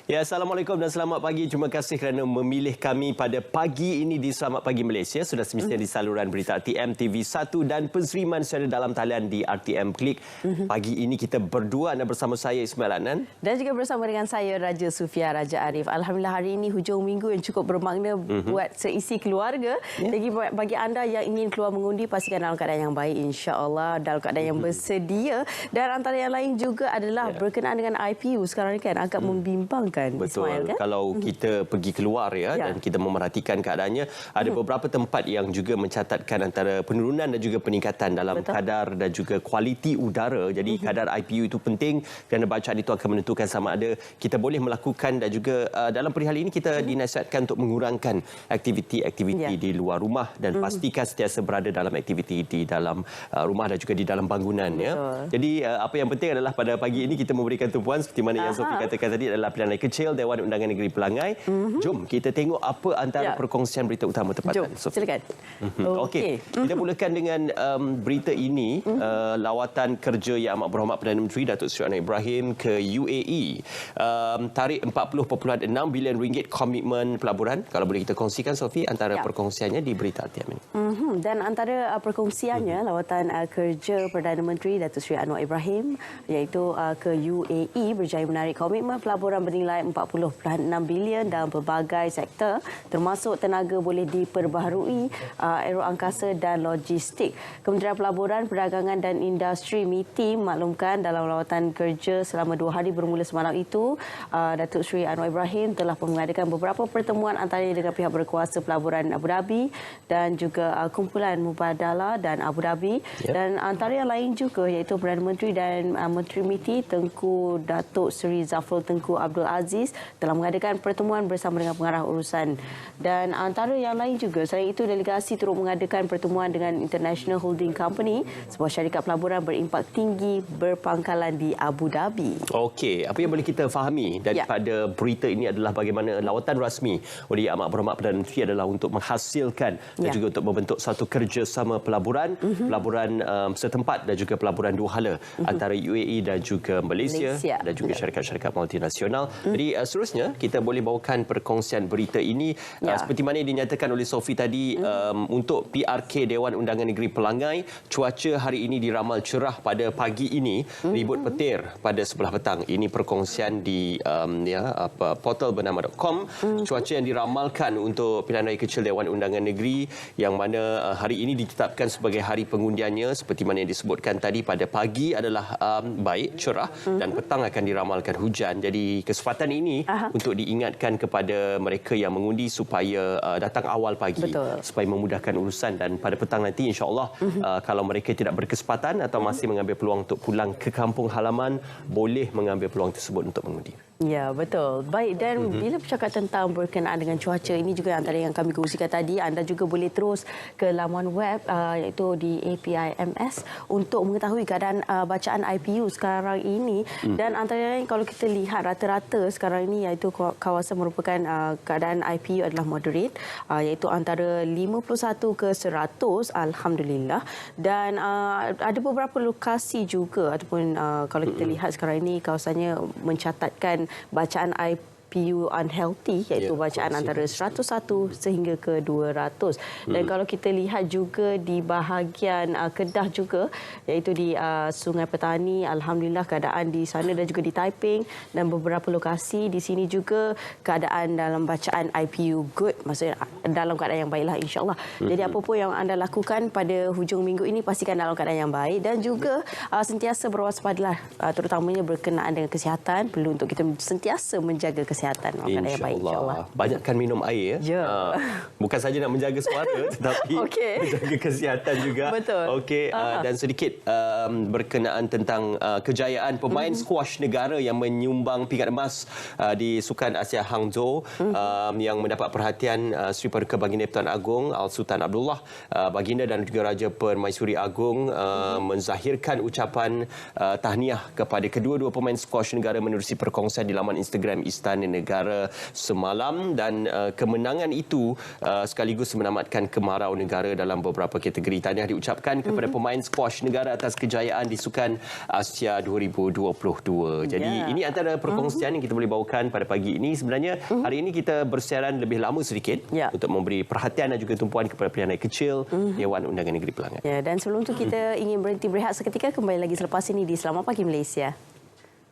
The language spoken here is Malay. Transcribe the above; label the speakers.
Speaker 1: Ya, Assalamualaikum dan selamat pagi. Terima kasih kerana memilih kami pada pagi ini di Selamat Pagi Malaysia. Sudah semestinya di saluran berita RTM TV1 dan penseriman secara dalam talian di RTM Klik. Pagi ini kita berdua, anda bersama saya Ismail Adnan.
Speaker 2: Dan juga bersama dengan saya Raja Sufia Raja Arif. Alhamdulillah hari ini hujung minggu yang cukup bermakna buat seisi keluarga. Jadi bagi anda yang ingin keluar mengundi, pastikan dalam keadaan yang baik insya-Allah, dalam keadaan yang bersedia. Dan antara yang lain juga adalah berkenaan dengan IPU sekarang ni kan agak membimbangkan.
Speaker 1: Betul.
Speaker 2: Ismail, kan?
Speaker 1: Kalau kita pergi keluar dan kita memerhatikan keadaannya, ada beberapa tempat yang juga mencatatkan antara penurunan dan juga peningkatan dalam kadar dan juga kualiti udara. Jadi kadar IPU itu penting kerana bacaan itu akan menentukan sama ada kita boleh melakukan dan juga dalam perihal ini kita dinasihatkan untuk mengurangkan aktiviti-aktiviti di luar rumah dan pastikan sentiasa berada dalam aktiviti di dalam rumah dan juga di dalam bangunan. Jadi apa yang penting adalah pada pagi ini kita memberikan tumpuan seperti mana yang Sophie katakan tadi adalah pilihan kecil Dewan Undangan Negeri Pelangai. Jom kita tengok apa antara perkongsian berita utama tempatan.
Speaker 2: Jom, silakan.
Speaker 1: Okey. Kita mulakan dengan berita ini, lawatan kerja Yang Amat Berhormat Perdana Menteri Datuk Seri Anwar Ibrahim ke UAE. Tarik 40.6 bilion ringgit komitmen pelaburan. Kalau boleh kita kongsikan Sophie antara perkongsiannya di berita RTM ini.
Speaker 2: Dan antara perkongsiannya lawatan kerja Perdana Menteri Datuk Seri Anwar Ibrahim iaitu ke UAE berjaya menarik komitmen pelaburan bernilai 40.6 bilion dalam pelbagai sektor termasuk tenaga boleh diperbaharui, aeroangkasa dan logistik. Kementerian Pelaburan, Perdagangan dan Industri MITI maklumkan dalam lawatan kerja selama 2 hari bermula semalam itu, Datuk Seri Anwar Ibrahim telah mengadakan beberapa pertemuan antaranya dengan pihak berkuasa pelaburan Abu Dhabi dan juga kumpulan Mubadalah dan Abu Dhabi dan antara yang lain juga iaitu Perdana Menteri dan Menteri MITI Tengku Datuk Seri Zafrul Tengku Abdul Aziz telah mengadakan pertemuan bersama dengan pengarah urusan. Dan antara yang lain juga, selain itu delegasi turut mengadakan pertemuan dengan International Holding Company, sebuah syarikat pelaburan berimpak tinggi berpangkalan di Abu Dhabi.
Speaker 1: Okey, apa yang boleh kita fahami daripada berita ini adalah bagaimana lawatan rasmi oleh Yang Amat Berhormat Perdana Menteri adalah untuk menghasilkan dan juga untuk membentuk satu kerjasama pelaburan, pelaburan setempat dan juga pelaburan dua hala antara UAE dan juga Malaysia. Dan juga syarikat-syarikat multinasional. Jadi seterusnya kita boleh bawakan perkongsian berita ini seperti mana yang dinyatakan oleh Sophie tadi untuk PRK Dewan Undangan Negeri Pelangai, cuaca hari ini diramal cerah pada pagi ini, ribut petir pada sebelah petang. Ini perkongsian di portal bernama.com. Cuaca yang diramalkan untuk pilihan raya kecil Dewan Undangan Negeri yang mana hari ini ditetapkan sebagai hari pengundiannya seperti mana yang disebutkan tadi, pada pagi adalah baik, cerah dan petang akan diramalkan hujan. Jadi kesempatan ini untuk diingatkan kepada mereka yang mengundi supaya datang awal pagi supaya memudahkan urusan dan pada petang nanti insya-Allah kalau mereka tidak berkesempatan atau masih mengambil peluang untuk pulang ke kampung halaman, boleh mengambil peluang tersebut untuk mengundi.
Speaker 2: Ya, betul. Baik, dan bila bercakap tentang berkenaan dengan cuaca, ini juga antara yang kami kongsikan tadi, anda juga boleh terus ke laman web iaitu di APIMS untuk mengetahui keadaan bacaan IPU sekarang ini. Dan antara lain kalau kita lihat rata-rata sekarang ini iaitu kawasan merupakan keadaan IPU adalah moderate, iaitu antara 51 ke 100 alhamdulillah. Dan ada beberapa lokasi juga ataupun kalau kita lihat sekarang ini kawasannya mencatatkan bacaan IPU unhealthy iaitu bacaan antara 101 sehingga ke 200. Dan kalau kita lihat juga di bahagian Kedah juga iaitu di Sungai Petani, alhamdulillah keadaan di sana dan juga di Taiping dan beberapa lokasi di sini juga keadaan dalam bacaan IPU good, maksudnya dalam keadaan yang baiklah insya-Allah. Jadi apa pun yang anda lakukan pada hujung minggu ini pastikan dalam keadaan yang baik dan juga sentiasa berwaspadalah terutamanya berkenaan dengan kesihatan. Perlu untuk kita sentiasa menjaga kesihatan.
Speaker 1: InsyaAllah. Banyakkan minum air. Bukan saja nak menjaga suara tetapi menjaga kesihatan juga.
Speaker 2: Betul.
Speaker 1: Okey. Dan sedikit berkenaan tentang kejayaan pemain squash negara yang menyumbang pingat emas di Sukan Asia Hangzhou yang mendapat perhatian Sri Paduka Baginda Pertuan Agong Al-Sultan Abdullah Baginda dan juga Raja Permaisuri Agong menzahirkan ucapan tahniah kepada kedua-dua pemain squash negara menerusi perkongsian di laman Instagram Istana negara semalam dan kemenangan itu sekaligus menamatkan kemarau negara dalam beberapa kategori. Tahniah diucapkan kepada pemain squash negara atas kejayaan di Sukan Asia 2022. Jadi ini antara perkongsian yang kita boleh bawakan pada pagi ini. Sebenarnya hari ini kita bersiaran lebih lama sedikit untuk memberi perhatian dan juga tumpuan kepada pilihan air kecil Dewan Undangan Negeri Pelangat.
Speaker 2: Ya, dan sebelum itu kita ingin berhenti berehat seketika, kembali lagi selepas ini di Selamat Pagi Malaysia.